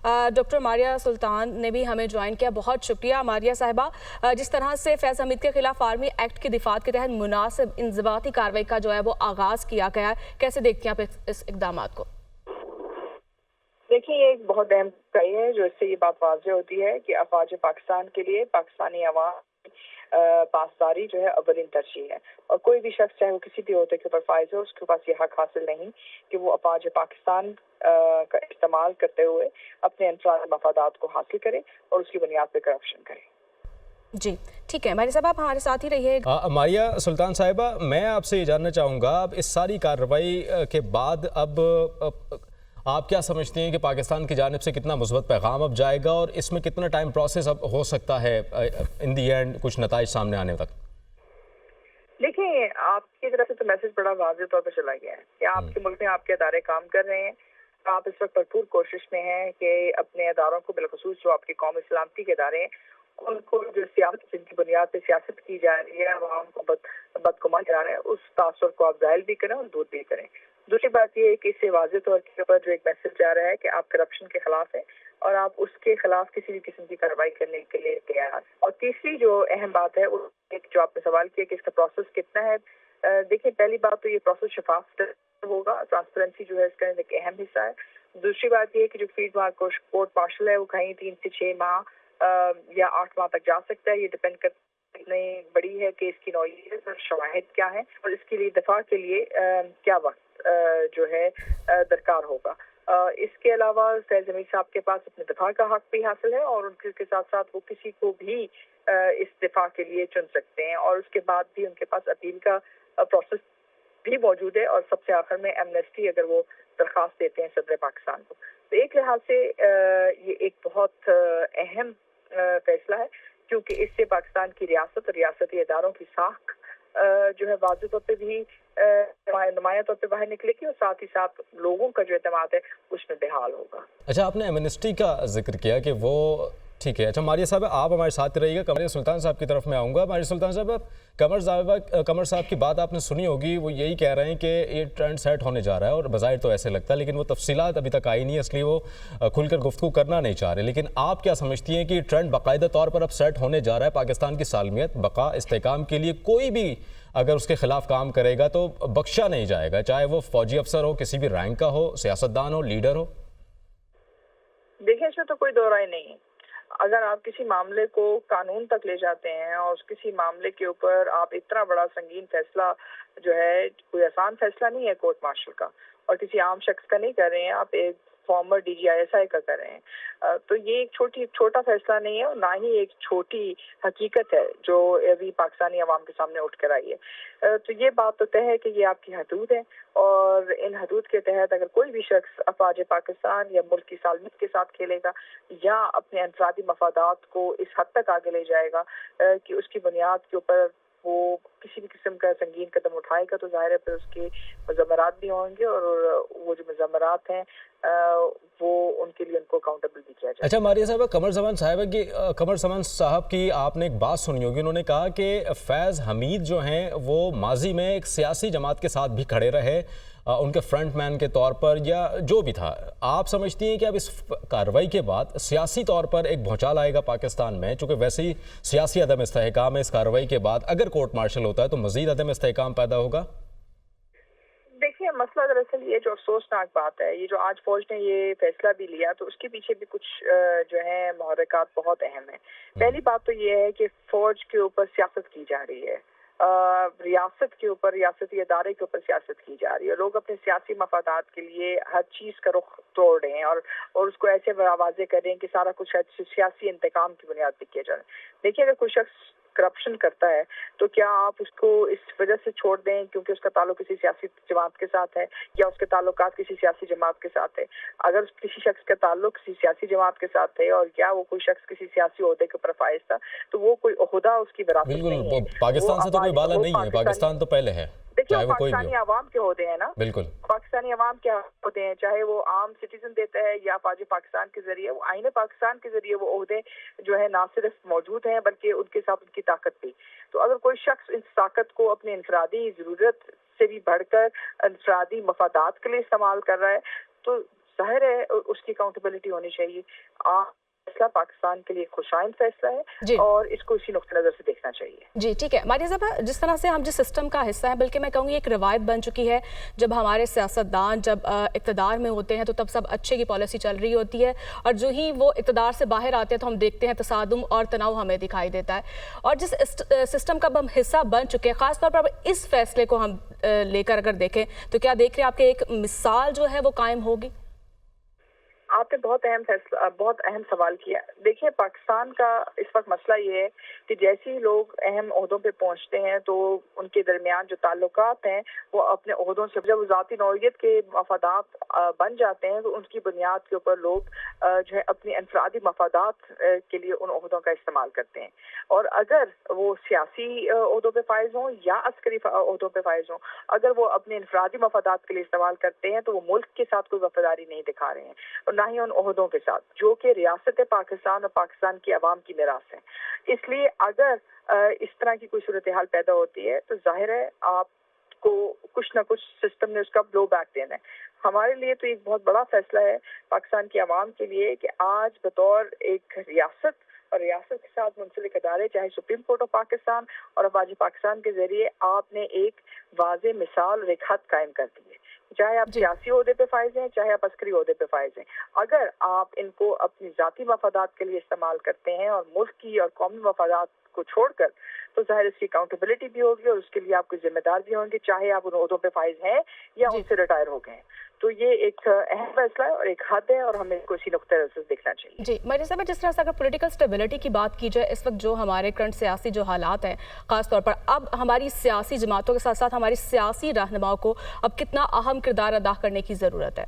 Doctor Maria सुल्तान ने भी हमें ज्वाइन किया। बहुत शुक्रिया मारिया साहिबा। जिस तरह से फैज़ हमीद के खिलाफ आर्मी एक्ट की दिफात के तहत मुनासिब इंज़बाती कार्रवाई का जो है वो आगाज़ किया गया है, कैसे देखती हैं आप इस इक़दाम को? देखिए, ये एक बहुत अहम कार्रवाई है जो इससे ये बात वाज़ेह होती है कि अफ़वाज पाकिस्तान के लिए पाकिस्तानी अवाम पासदारी जो है अव्वलीन तरजीह है, और कोई भी शख्स चाहे वो किसी भी ओहदे के ऊपर फाइज हो, उसके पास ये हक हासिल नहीं कि वो अफ़वाज पाकिस्तान का इस्तेमाल करते हुए अपने इंफरादी मफादात को हासिल करे और उसकी बुनियाद पर करप्शन करे। जी ठीक है, मारिया साहब आप हमारे साथ ही रहिए। मारिया सुल्तान साहिबा, मैं आपसे ये जानना चाहूँगा, अब इस सारी कार्रवाई के बाद अब आप क्या समझते हैं कि पाकिस्तान की जानिब से कितना मुस्बत पैगाम अब जाएगा और इसमें कितना टाइम प्रोसेस अब हो सकता है इन दी एंड कुछ नताइज सामने आने तक? देखिए, आपकी तरफ से तो मैसेज बड़ा वाज़ेह तौर पर चला गया है कि आपके मुल्क में आपके अदारे काम कर रहे हैं। आप इस वक्त भरपूर कोशिश में हैं कि अपने अदारों को, बिलखुसूस जो आपकी कौमी सलामती के अदारे हैं, उनको जो सियासत जिनकी बुनियाद पर सियासत की जा रही है, आवाम को बदगुमान करा रहे हैं, उस तासुर को आप ज़ाहिर भी करें और दूर भी करें। दूसरी बात ये है कि इससे वाज़ेह तौर पर जो एक मैसेज जा रहा है कि आप करप्शन के खिलाफ हैं और आप उसके खिलाफ किसी भी किस्म की कार्रवाई करने के लिए तैयार। और तीसरी जो अहम बात है, वो एक जो आपने सवाल किया कि इसका प्रोसेस कितना है। देखिए, पहली बात तो ये प्रोसेस शफाफ होगा, ट्रांसपेरेंसी जो है इसका एक अहम हिस्सा है। दूसरी बात ये है कि जो फील्ड कोर्ट मार्शल है वो कहीं 3 से 6 माह या 8 माह तक जा सकता है। ये डिपेंड कर कितनी बड़ी है केस की नौइयत और शवाहिद क्या है और इसके लिए दफा के लिए क्या वक्त जो है दरकार होगा। इसके अलावा फैज़ हमीद साहब के पास अपने दफा का हक भी हासिल है और उनके साथ साथ वो किसी को भी इस दफा के लिए चुन सकते हैं और उसके बाद भी उनके पास अपील का प्रोसेस भी मौजूद है और सबसे आखिर में एमनेस्टी अगर वो दरख्वास्त देते हैं सदर पाकिस्तान को। तो एक लिहाज से ये एक बहुत अहम फैसला है, क्योंकि इससे पाकिस्तान की रियासत और रियासती इदारों की साख जो है वाज़ेह तौर पे भी नुमाया तौर पे बाहर निकलेगी और साथ ही साथ लोगों का जो एतमाद है उसमें बेहाल होगा। अच्छा, आपने एमनेस्टी का जिक्र किया कि वो ठीक है। अच्छा मारिया साहब, आप हमारे साथ रहिएगा। कमर सुल्तान साहब की तरफ में आऊँगा। मारिया सुल्तान साहब, कमर साहब की बात आपने सुनी होगी, वो यही कह रहे हैं कि ये ट्रेंड सेट होने जा रहा है और बज़ाहिर तो ऐसे लगता है, लेकिन वो तफसीलात अभी तक आई नहीं है, इसलिए वो खुलकर गुफ्तगू करना नहीं चाह रहे। लेकिन आप क्या समझती हैं कि ट्रेंड बाकायदा तौर पर अब सेट होने जा रहा है? पाकिस्तान की सालमियत, बका, इस्तेहकाम के लिए कोई भी अगर उसके खिलाफ काम करेगा तो बख्शा नहीं जाएगा, चाहे वो फौजी अफसर हो, किसी भी रैंक का हो, सियासतदान हो, लीडर हो। देखिए, इसमें तो कोई दो राय नहीं है। अगर आप किसी मामले को कानून तक ले जाते हैं और किसी मामले के ऊपर आप इतना बड़ा संगीन फैसला जो है, कोई आसान फैसला नहीं है कोर्ट मार्शल का, और किसी आम शख्स का नहीं कर रहे हैं, आप एक फॉर्मर DGISI का कर रहे हैं, तो ये एक छोटा फैसला नहीं है और ना ही एक छोटी हकीकत है जो अभी पाकिस्तानी अवाम के सामने उठ कर आई है। तो ये बात तो तय है कि ये आपकी हदूद है और इन हदूद के तहत अगर कोई भी शख्स अफवाज पाकिस्तान या मुल्क की सालमियत के साथ खेलेगा या अपने अनफरादी मफादात को इस हद तक आगे ले जाएगा कि उसकी बुनियाद के ऊपर वो किसी भी किस्म का संगीन कदम उठाएगा, तो जाहिर है फिर उसके मज़म्मरात भी होंगे और वो जो मज़म्मरात हैं वो उनके लिए उनको अकाउंटेबल भी किया जाए। अच्छा मारिया साहब, कमर जमान साहब की आपने एक बात सुनी होगी, उन्होंने कहा कि फैज़ हमीद जो हैं वो माजी में एक सियासी जमात के साथ भी खड़े रहे, उनके फ्रंट मैन के तौर पर या जो भी था। आप समझती हैं कि अब इस कार्रवाई के बाद सियासी तौर पर एक भौचाल आएगा पाकिस्तान में, चूँकि वैसे ही सियासी अदम इस्तेहकाम है, इस कार्रवाई के बाद अगर कोर्ट मार्शल होता है तो मज़ीद अदम इस्तेहकाम पैदा होगा? देखिए, मसला दरअसल ये जो अफसोसनाक बात है, ये जो आज फौज ने ये फैसला भी लिया, तो उसके पीछे भी कुछ जो है मुहर्रिकात बहुत अहम है। पहली बात तो ये है कि फौज के ऊपर सियासत की जा रही है, रियासत के ऊपर, रियासती अदारे के ऊपर सियासत की जा रही है। लोग अपने सियासी मफादात के लिए हर चीज़ का रुख तोड़ रहे हैं और उसको ऐसे वाज़ेह कर रहे हैं कि सारा कुछ सियासी इंतकाम की बुनियाद पर किया जा रहा है। देखिए, अगर कोई शख्स करप्शन करता है तो क्या आप उसको इस वजह से छोड़ दें क्योंकि उसका ताल्लुक किसी सियासी जमात के साथ है या उसके ताल्लुकात किसी सियासी जमात के साथ है? अगर किसी शख्स का ताल्लुक किसी सियासी जमात के साथ है और क्या वो कोई शख्स किसी सियासी ओहदे के ऊपर फाइज था, तो वो कोई ओहदा उसकी विरासत नहीं है। पाकिस्तान से तो कोई बाला नहीं है, पाकिस्तान तो पहले है। देखिए, वो पाकिस्तानी आवाम के होते हैं ना, बिल्कुल पाकिस्तानी आवाम क्या होते हैं, चाहे वो आम सिटीजन देता है या फौज पाकिस्तान के जरिए, वो आईने पाकिस्तान के जरिए वो ओहदे जो है ना सिर्फ मौजूद हैं बल्कि उनके साथ उनकी ताकत भी। तो अगर कोई शख्स इस ताकत को अपने इंफरादी जरूरत से भी बढ़कर इंफरादी मफादात के लिए इस्तेमाल कर रहा है, तो ظاہر ہے اس کی اکاؤنٹیبلٹی ہونی چاہیے. فیصلہ پاکستان کے لیے خوشائند فیصلہ ہے اور اس کو اسی نقطہ نظر سے دیکھنا چاہیے. جی ٹھیک ہے ماریہ صاحبہ، جس طرح سے ہم جس سسٹم کا حصہ ہیں، بلکہ میں کہوں گی ایک روایت بن چکی ہے، جب ہمارے سیاستدان جب اقتدار میں ہوتے ہیں تو تب سب اچھے کی پالیسی چل رہی ہوتی ہے، اور جو ہی وہ اقتدار سے باہر آتے ہیں تو ہم دیکھتے ہیں تصادم اور تناؤ ہمیں دکھائی دیتا ہے. اور جس سسٹم کا ہم حصہ بن چکے ہیں، خاص طور پر اس فیصلے کو ہم لے کر اگر دیکھیں تو کیا دیکھ رہے ہیں آپ کے ایک مثال جو ہے وہ قائم ہوگی؟ آپ نے بہت اہم سوال کیا. دیکھیے پاکستان کا اس وقت مسئلہ یہ ہے کہ جیسے ہی لوگ اہم عہدوں پہ پہنچتے ہیں تو ان کے درمیان جو تعلقات ہیں وہ اپنے عہدوں سے جب ذاتی نوعیت کے مفادات بن جاتے ہیں تو ان کی بنیاد کے اوپر لوگ جو ہے اپنی انفرادی مفادات کے لیے ان عہدوں کا استعمال کرتے ہیں. اور اگر وہ سیاسی عہدوں پہ فائز ہوں یا عسکری عہدوں پہ فائز ہوں، اگر وہ اپنے انفرادی مفادات کے لیے استعمال کرتے ہیں تو وہ ملک کے ساتھ کوئی وفاداری نہیں دکھا رہے ہیں، اور نہ ہی ان عہدوں کے ساتھ جو کہ ریاست پاکستان اور پاکستان کی عوام کی میراث ہے. اس لیے اگر اس طرح کی کوئی صورتحال پیدا ہوتی ہے تو ظاہر ہے آپ کو کچھ نہ کچھ سسٹم نے اس کا بلو بیک دینا ہے. ہمارے لیے تو ایک بہت بڑا فیصلہ ہے پاکستان کی عوام کے لیے کہ آج بطور ایک ریاست اور ریاست کے ساتھ منسلک ادارے چاہے سپریم کورٹ آف پاکستان اور افواج پاکستان کے ذریعے آپ نے ایک واضح مثال اور ایک حد قائم کر دی ہے. چاہے آپ سیاسی عہدے پہ فائز ہیں چاہے آپ عسکری عہدے پہ فائز ہیں، اگر آپ ان کو اپنی ذاتی مفادات کے لیے استعمال کرتے ہیں اور ملک کی اور قومی مفادات کو چھوڑ کر، تو ظاہر اس کی اکاؤنٹیبلٹی بھی ہوگی اور اس کے لیے آپ کو ذمہ دار بھی ہوں گے، چاہے آپ ان عہدوں پہ فائز ہیں یا ان سے ریٹائر ہو گئے ہیں. تو یہ ایک اہم فیصلہ ہے اور ایک حد ہے اور ہمیں کو اسی نقطۂ نظر سے دیکھنا چاہیے. جی ماریہ صاحبہ، جس طرح سے اگر پولیٹیکل اسٹیبلٹی کی بات کی جائے، اس وقت جو ہمارے کرنٹ سیاسی جو حالات ہیں، خاص طور پر اب ہماری سیاسی جماعتوں کے ساتھ ساتھ ہماری سیاسی رہنماؤں کو اب کتنا اہم کردار ادا کرنے کی ضرورت ہے؟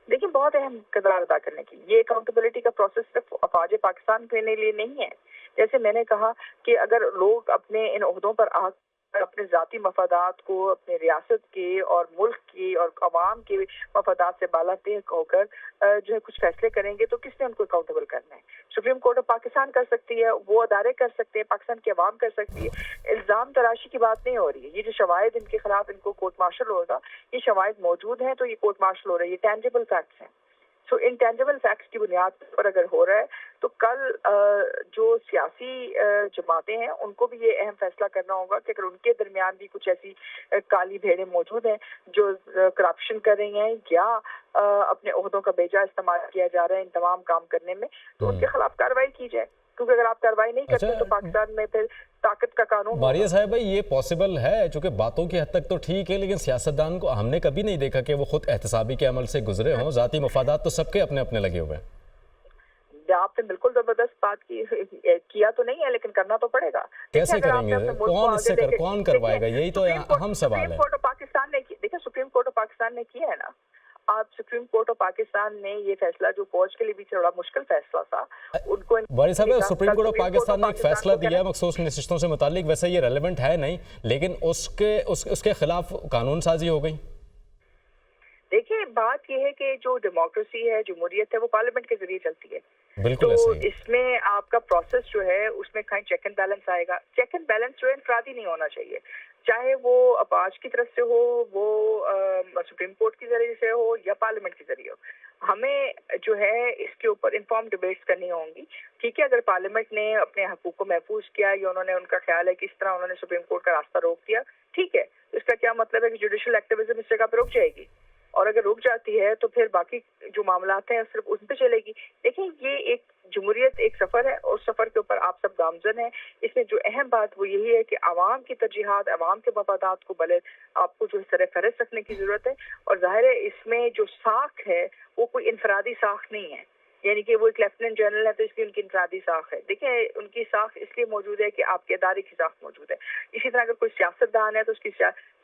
دیکھیں بہت اہم کردار ادا کرنے کی. یہ اکاؤنٹیبلٹی کا پروسیس صرف افواج پاکستان کے لیے نہیں ہے. جیسے میں نے کہا کہ اگر لوگ اپنے ان عہدوں پر اپنے ذاتی مفادات کو اپنے ریاست کے اور ملک کی اور عوام کے مفادات سے بالا تیز ہو کر جو ہے کچھ فیصلے کریں گے تو کس نے ان کو اکاؤنٹیبل کرنا ہے؟ سپریم کورٹ آف پاکستان کر سکتی ہے، وہ ادارے کر سکتے ہیں، پاکستان کی عوام کر سکتی ہے. الزام تراشی کی بات نہیں ہو رہی ہے. یہ جو شواہد ان کے خلاف ان کو کورٹ مارشل ہوگا، یہ شواہد موجود ہیں تو یہ کورٹ مارشل ہو رہا ہے. یہ ٹینجیبل فیکٹس ہیں. سو انٹینجیبل فیکٹس کی بنیاد پر اگر ہو رہا ہے تو کل جو سیاسی جماعتیں ہیں ان کو بھی یہ اہم فیصلہ کرنا ہوگا کہ اگر ان کے درمیان بھی کچھ ایسی کالی بھیڑیں موجود ہیں جو کرپشن کر رہی ہیں یا اپنے عہدوں کا بیجا استعمال کیا جا رہا ہے ان تمام کام کرنے میں، تو ان کے خلاف کارروائی کی جائے. کیونکہ اگر آپ کارروائی نہیں کرتے تو پاکستان میں پھر طاقت کا قانون. ماریہ صاحبہ، یہ پاسبل ہے چونکہ باتوں کی حد تک تو ٹھیک ہے، لیکن سیاستدان کو ہم نے کبھی نہیں دیکھا کہ وہ خود احتسابی کے عمل سے گزرے ہوں. ذاتی مفادات تو سب کے اپنے اپنے لگے ہوئے ہیں. آپ نے بالکل زبردست بات کیا تو نہیں ہے لیکن کرنا تو پڑے گا. کیسے کریں گے؟ کون کروائے گا؟ یہی تو اہم سوال ہے. سپریم کورٹ آف پاکستان نے دیکھیں سپریم کورٹ آف پاکستان نے کیا ہے نا. آپ سپریم کورٹ آف پاکستان نے یہ فیصلہ جو فوج کے لیے بھی بڑا مشکل فیصلہ تھا ان کو باری صاحب سپریم کورٹ آف پاکستان نے ایک فیصلہ دیا ہے مخصوص نشستوں سے متعلق، ویسے یہ ریلیونٹ ہے نہیں، لیکن اس کے خلاف قانون سازی ہو گئی. دیکھیں بات یہ ہے کہ جو ڈیموکریسی ہے، جمہوریت ہے، وہ پارلیمنٹ کے ذریعے چلتی ہے. بالکل تو ایسے ہی اس میں آپ کا پروسیس جو ہے اس میں کہیں چیک اینڈ بیلنس آئے گا. چیک اینڈ بیلنس جو ہے انفرادی نہیں ہونا چاہیے، چاہے وہ افواج کی طرف سے ہو، وہ سپریم کورٹ کے ذریعے سے ہو یا پارلیمنٹ کے ذریعے ہو. ہمیں جو ہے اس کے اوپر انفارم ڈیبیٹس کرنی ہوں گی. ٹھیک ہے، اگر پارلیمنٹ نے اپنے حقوق کو محفوظ کیا یا انہوں نے ان کا خیال ہے کہ اس طرح انہوں نے سپریم کورٹ کا راستہ روک دیا، ٹھیک ہے. اس کا کیا مطلب ہے کہ جوڈیشل ایکٹیویزم اس جگہ پہ رک جائے گی، اور اگر رک جاتی ہے تو پھر باقی جو معاملات ہیں صرف ان پہ چلے گی. دیکھیں یہ ایک جمہوریت ایک سفر ہے اور سفر کے اوپر آپ سب گامزن ہیں. اس میں جو اہم بات وہ یہی ہے کہ عوام کی ترجیحات، عوام کے مفادات کو بلے آپ کو جو سر فہرست رکھنے کی ضرورت ہے. اور ظاہر ہے اس میں جو ساکھ ہے وہ کوئی انفرادی ساکھ نہیں ہے، یعنی کہ وہ ایک لیفٹیننٹ جنرل ہے تو اس کی ان کی انفرادی ساکھ ہے. دیکھیں ان کی ساکھ اس لیے موجود ہے کہ آپ کے ادارے کی ساکھ موجود ہے. اسی طرح اگر کوئی سیاستدان ہے تو اس کی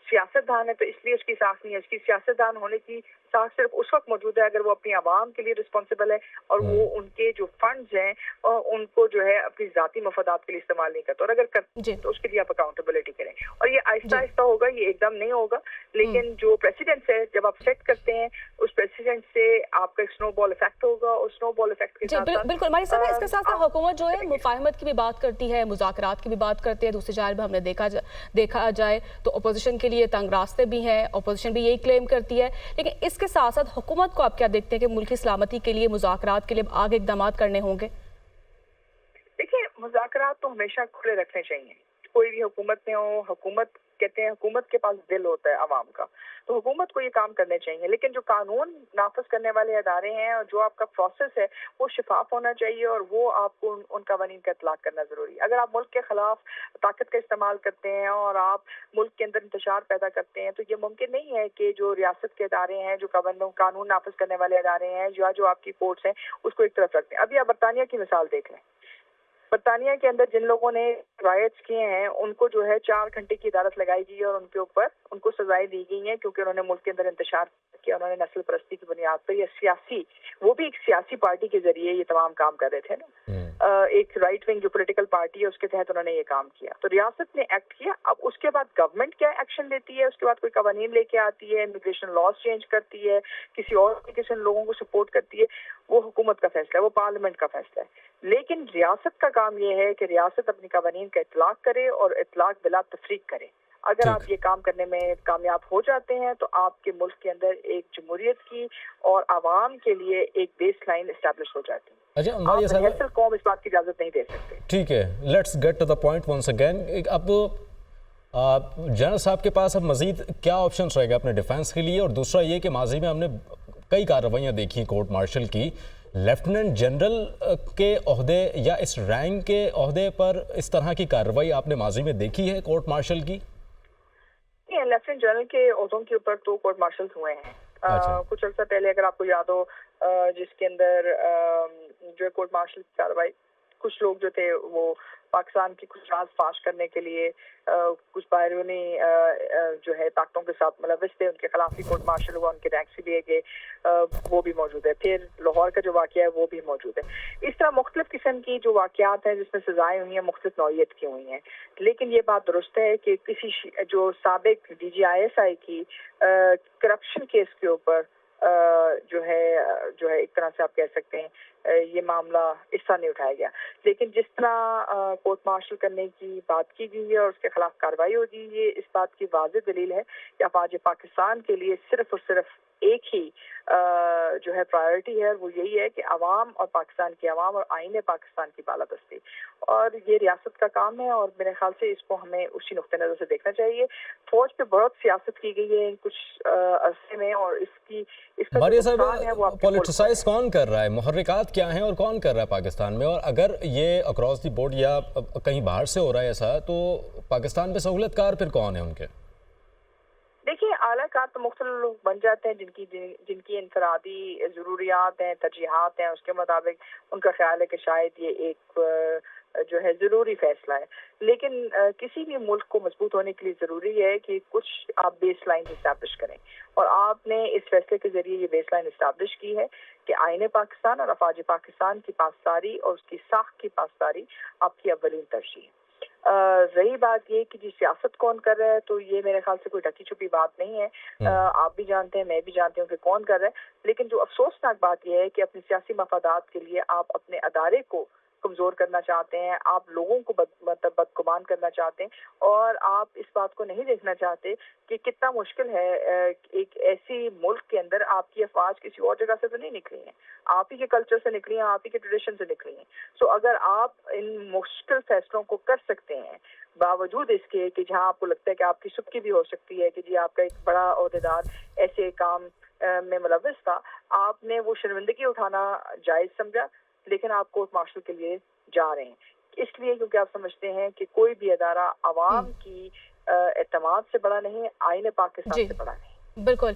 سیاستدان ہے تو اس لیے اس کی ساکھ نہیں ہے. اس کی سیاستدان ہونے کی ساکھ صرف اس وقت موجود ہے اگر وہ اپنی عوام کے لیے رسپانسبل ہے اور وہ ان کے جو فنڈز ہیں اور ان کو جو ہے اپنی ذاتی مفادات کے لیے استعمال نہیں کرتا. اور اگر کرتے تو اس کے لیے آپ اکاؤنٹیبلٹی کریں. اور یہ آہستہ آہستہ ہوگا، یہ ایک دم نہیں ہوگا. لیکن جو پریسیڈنٹس ہے جب آپ سیٹ کرتے ہیں اس پریسیڈنٹ سے آپ کا ایک سنو بال افیکٹ ہوگا، اور سنو स्नो बॉल इफेक्ट के साथ बिल्कुल मारिया साहब, इसके साथ साथ हुकूमत जो है मुफाहमत की भी बात करती है, मुज़ाकरात की भी बात करती है। दूसरी जानिब हमने देखा जाए तो अपोजिशन के लिए तंग रास्ते भी हैं, अपोजिशन भी यही क्लेम करती है। लेकिन इसके साथ साथ हुकूमत को आप क्या देखते हैं कि मुल्क की सलामती के लिए मुज़ाकरात के लिए आगे इक़दाम करने होंगे? देखिए, मुज़ाकरात तो हमेशा खुले रखने चाहिए, कोई भी हुकूमत में हो। हुकूमत कहते हैं हुकूमत के पास दिल होता है आवाम का, तो हुकूमत को ये काम करने चाहिए। लेकिन जो कानून नाफिज करने वाले अदारे हैं और जो आपका प्रोसेस है वो शिफाफ होना चाहिए, और वो आपको उन कवानीन का इतलाक करना ज़रूरी है। अगर आप मुल्क के खिलाफ ताकत का इस्तेमाल करते हैं और आप मुल्क के अंदर इंतशार पैदा करते हैं, तो ये मुमकिन नहीं है कि जो रियासत के अदारे हैं, जो कानून नाफिज करने वाले अदारे हैं, जो आपकी कोर्ट्स हैं, उसको एक तरफ रखते हैं। अभी आप बरतानिया की मिसाल देख लें। बरतानिया के अंदर जिन लोगों ने राइट्स किए हैं उनको जो है 4 घंटे की अदालत लगाई गई है और उनको सजाएं दी गई हैं, क्योंकि उन्होंने मुल्क के अंदर इंतशार किया, उन्होंने नस्ल परस्ती की बुनियाद पर, या वो भी एक सियासी पार्टी के जरिए ये तमाम काम कर रहे थे ना। एक राइट विंग जो पॉलिटिकल पार्टी है उसके तहत उन्होंने ये काम किया। तो रियासत ने एक्ट किया। अब उसके बाद गवर्नमेंट क्या एक्शन लेती है, उसके बाद कोई कवानीन लेके आती है, इमिग्रेशन लॉज चेंज करती है, किसी और तरीके से लोगों को सपोर्ट करती है, वो हुकूमत का फैसला है, वो पार्लियामेंट का फैसला है। लेकिन रियासत का काम ये है कि रियासत अपनी कवानीन का इतलाक करे और इतलाक बिला तफरीक करे। अगर आप ये काम करने में कामयाब हो जाते हैं तो आपके मुल्क के अंदर एक जमहूरियत की और आवाम के लिए एक बेस लाइन एस्टैब्लिश हो जाती है। अच्छा मारिया साहब, कौम इस बात की इजाजत नहीं दे सकते। ठीक है, let's get to the point once again. अब जनरल साहब के पास अब मजीद क्या ऑप्शंस रहेगा अपने डिफेंस के लिए? और दूसरा ये कि माजी में हमने कई कार्रवाइयाँ देखी कोर्ट मार्शल की, लेफ्टिनेंट जनरल के ओहदे या इस रैंक के ओहदे पर इस तरह की कार्रवाई आपने माजी में देखी है कोर्ट मार्शल की? लेफ्टिनेंट जनरल के ओहदों के ऊपर तो कोर्ट मार्शल हुए हैं। कुछ अर्सा पहले अगर आपको याद हो, जिसके अंदर जो कोर्ट मार्शल की कार्रवाई, कुछ लोग जो थे वो पाकिस्तान की कुछ राज फाश करने के लिए कुछ बाहरी जो है ताकतों के साथ मुलविस थे, उनके खिलाफ भी कोर्ट मार्शल हुआ, उनके रैंक से लिए गए, वो भी मौजूद है। फिर लाहौर का जो वाकया है वो भी मौजूद है। इस तरह मुख्तलिफ किस्म की जो वाकयात हैं जिसमें सजाएं हुई हैं, मुख्तलिफ नौइयत की हुई हैं। लेकिन ये बात दुरुस्त है कि किसी जो साबिक DGISI की करप्शन केस के ऊपर जो है एक तरह से आप कह सकते हैं ये मामला इस तरह नहीं उठाया गया। लेकिन जिस तरह कोर्ट मार्शल करने की बात की गई है और उसके खिलाफ कार्रवाई होगी, ये इस बात की वाज़ेह दलील है कि अफवाज पाकिस्तान के लिए सिर्फ और सिर्फ एक ही जो है प्रायोरिटी है, वो यही है कि अवाम और पाकिस्तान की अवाम और आईने पाकिस्तान की बालादस्ती, और ये रियासत का काम है। और मेरे ख्याल से इसको हमें उसी नुक्ते नज़र से देखना चाहिए। फौज पे बहुत सियासत की गई है कुछ अरसे में, और इसका मारिया साहब, पॉलिटिसाइज कौन कर रहा है, मुहर्रिकात क्या हैं और कौन कर रहा है पाकिस्तान में? और अगर ये अक्रॉस द बोर्ड या कहीं बाहर से हो रहा है ऐसा, तो पाकिस्तान में सहूलतकार फिर कौन है उनके? देखिए, आला कार तो मुख्तलिफ लोग बन जाते हैं जिनकी इनफरादी ज़रूरियात हैं, तरजीहात हैं, उसके मुताबिक उनका ख्याल है कि शायद ये एक जो है ज़रूरी फैसला है। लेकिन किसी भी मुल्क को मजबूत होने के लिए ज़रूरी है कि कुछ आप बेस लाइन इस्टेब्लिश करें, और आपने इस फैसले के ज़रिए ये बेस लाइन इस्टेब्लिश की है कि आईने पाकिस्तान और अफवाज पाकिस्तान की पासदारी और उसकी साख की पासदारी आपकी अव्वलीन तरजीह है। रही बात ये कि जी सियासत कौन कर रहा है, तो ये मेरे ख्याल से कोई ढकी छुपी बात नहीं है। आप भी जानते हैं, मैं भी जानती हूँ कि कौन कर रहा है। लेकिन जो अफसोसनाक बात यह है कि अपनी सियासी मफादात के लिए आप अपने अदारे को कमजोर करना चाहते हैं, आप लोगों को बदगुमान करना चाहते हैं, और आप इस बात को नहीं देखना चाहते कि कितना मुश्किल है एक ऐसी मुल्क के अंदर आपकी अफवाज किसी और जगह से तो नहीं निकली है, आप ही के कल्चर से निकली हैं, आप ही के ट्रेडिशन से निकली हैं। सो अगर आप इन मुश्किल फैसलों को कर सकते हैं बावजूद इसके कि जहां आपको लगता है कि आपकी सुबकी भी हो सकती है कि जी आपका एक बड़ा ओहदेदार ऐसे काम में मुलविस था, आपने वो शर्मिंदगी उठाना जायज समझा, लेकिन आप कोर्ट मार्शल के लिए जा रहे हैं इसलिए क्योंकि आप समझते हैं कि कोई भी अदारा आवाम की एतमाद से बड़ा नहीं, आईने पाकिस्तान से बड़ा नहीं। बिल्कुल।